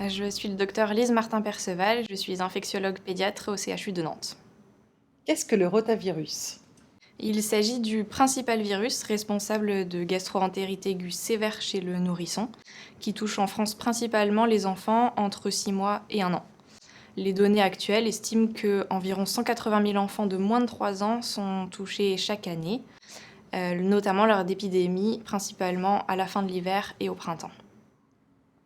Je suis le docteur Lise Martin-Perceval, je suis infectiologue pédiatre au CHU de Nantes. Qu'est-ce que le rotavirus? Il s'agit du principal virus responsable de gastro-entérite aiguë sévère chez le nourrisson, qui touche en France principalement les enfants entre 6 mois et 1 an. Les données actuelles estiment que environ 180 000 enfants de moins de 3 ans sont touchés chaque année, notamment lors d'épidémies, principalement à la fin de l'hiver et au printemps.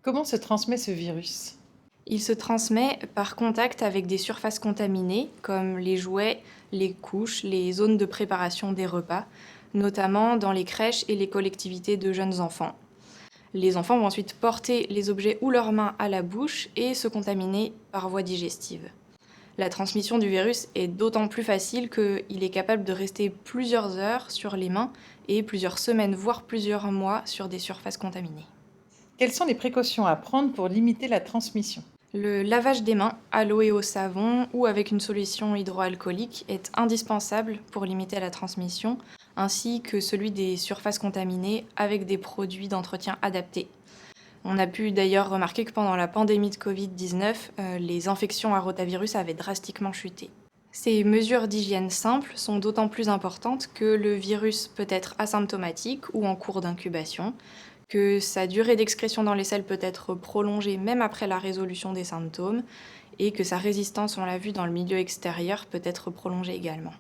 Comment se transmet ce virus? Il se transmet par contact avec des surfaces contaminées, comme les jouets, les couches, les zones de préparation des repas, notamment dans les crèches et les collectivités de jeunes enfants. Les enfants vont ensuite porter les objets ou leurs mains à la bouche et se contaminer par voie digestive. La transmission du virus est d'autant plus facile qu'il est capable de rester plusieurs heures sur les mains et plusieurs semaines, voire plusieurs mois sur des surfaces contaminées. Quelles sont les précautions à prendre pour limiter la transmission? Le lavage des mains à l'eau et au savon ou avec une solution hydroalcoolique est indispensable pour limiter la transmission, ainsi que celui des surfaces contaminées avec des produits d'entretien adaptés. On a pu d'ailleurs remarquer que pendant la pandémie de Covid-19, les infections à rotavirus avaient drastiquement chuté. Ces mesures d'hygiène simples sont d'autant plus importantes que le virus peut être asymptomatique ou en cours d'incubation, que sa durée d'excrétion dans les selles peut être prolongée même après la résolution des symptômes, et que sa résistance, on l'a vu dans le milieu extérieur, peut être prolongée également.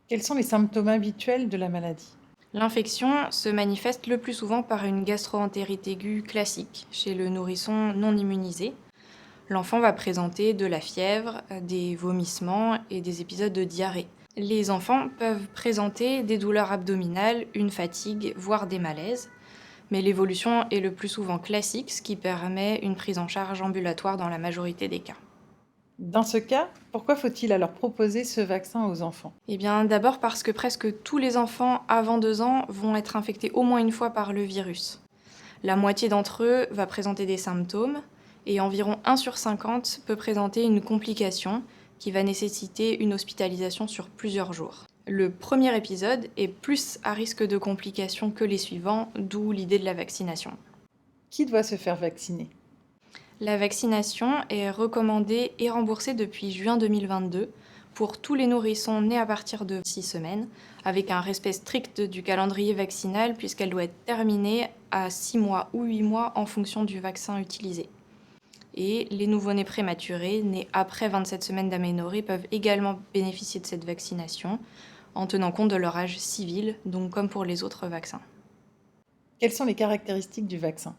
Quels sont les symptômes habituels de la maladie? L'infection se manifeste le plus souvent par une gastro-entérite aiguë classique chez le nourrisson non immunisé. L'enfant va présenter de la fièvre, des vomissements et des épisodes de diarrhée. Les enfants peuvent présenter des douleurs abdominales, une fatigue, voire des malaises. Mais l'évolution est le plus souvent classique, ce qui permet une prise en charge ambulatoire dans la majorité des cas. Dans ce cas, pourquoi faut-il alors proposer ce vaccin aux enfants? Eh bien, d'abord parce que presque tous les enfants avant 2 ans vont être infectés au moins une fois par le virus. La moitié d'entre eux va présenter des symptômes et environ 1 sur 50 peut présenter une complication qui va nécessiter une hospitalisation sur plusieurs jours. Le premier épisode est plus à risque de complications que les suivants, d'où l'idée de la vaccination. Qui doit se faire vacciner? La vaccination est recommandée et remboursée depuis juin 2022 pour tous les nourrissons nés à partir de 6 semaines, avec un respect strict du calendrier vaccinal puisqu'elle doit être terminée à 6 mois ou 8 mois en fonction du vaccin utilisé. Et les nouveau-nés prématurés, nés après 27 semaines d'aménorrhée, peuvent également bénéficier de cette vaccination en tenant compte de leur âge civil, donc comme pour les autres vaccins. Quelles sont les caractéristiques du vaccin?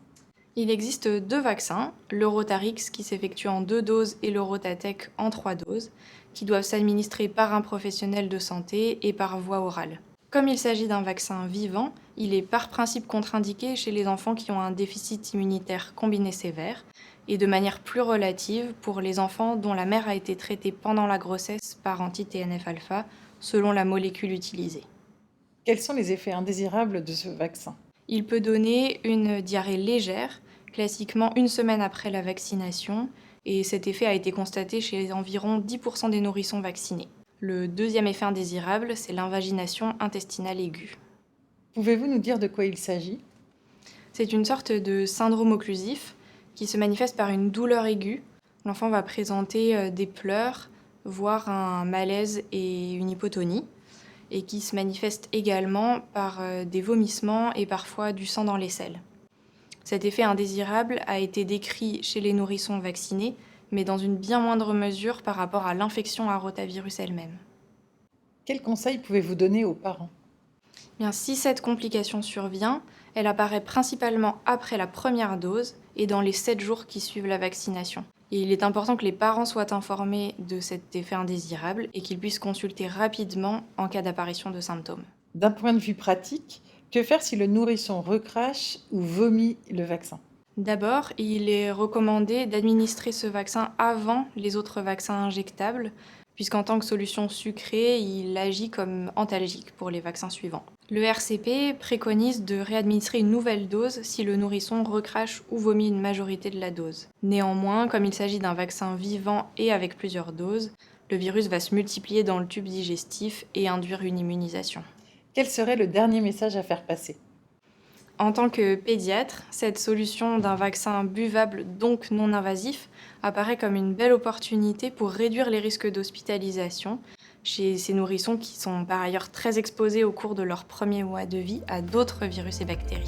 Il existe 2 vaccins, le Rotarix qui s'effectue en 2 doses et le Rotatec en 3 doses, qui doivent s'administrer par un professionnel de santé et par voie orale. Comme il s'agit d'un vaccin vivant, il est par principe contre-indiqué chez les enfants qui ont un déficit immunitaire combiné sévère et de manière plus relative pour les enfants dont la mère a été traitée pendant la grossesse par anti-TNF-alpha selon la molécule utilisée. Quels sont les effets indésirables de ce vaccin? Il peut donner une diarrhée légère, classiquement 1 semaine après la vaccination, et cet effet a été constaté chez environ 10% des nourrissons vaccinés. Le deuxième effet indésirable, c'est l'invagination intestinale aiguë. Pouvez-vous nous dire de quoi il s'agit? C'est une sorte de syndrome occlusif qui se manifeste par une douleur aiguë. L'enfant va présenter des pleurs, voire un malaise et une hypotonie, et qui se manifeste également par des vomissements et parfois du sang dans les selles. Cet effet indésirable a été décrit chez les nourrissons vaccinés, mais dans une bien moindre mesure par rapport à l'infection à rotavirus elle-même. Quels conseils pouvez-vous donner aux parents? Bien, si cette complication survient, elle apparaît principalement après la première dose et dans les 7 jours qui suivent la vaccination. Et il est important que les parents soient informés de cet effet indésirable et qu'ils puissent consulter rapidement en cas d'apparition de symptômes. D'un point de vue pratique, que faire si le nourrisson recrache ou vomit le vaccin? D'abord, il est recommandé d'administrer ce vaccin avant les autres vaccins injectables, puisqu'en tant que solution sucrée, il agit comme antalgique pour les vaccins suivants. Le RCP préconise de réadministrer une nouvelle dose si le nourrisson recrache ou vomit une majorité de la dose. Néanmoins, comme il s'agit d'un vaccin vivant et avec plusieurs doses, le virus va se multiplier dans le tube digestif et induire une immunisation. Quel serait le dernier message à faire passer? En tant que pédiatre, cette solution d'un vaccin buvable, donc non invasif, apparaît comme une belle opportunité pour réduire les risques d'hospitalisation chez ces nourrissons qui sont par ailleurs très exposés au cours de leur premier mois de vie à d'autres virus et bactéries.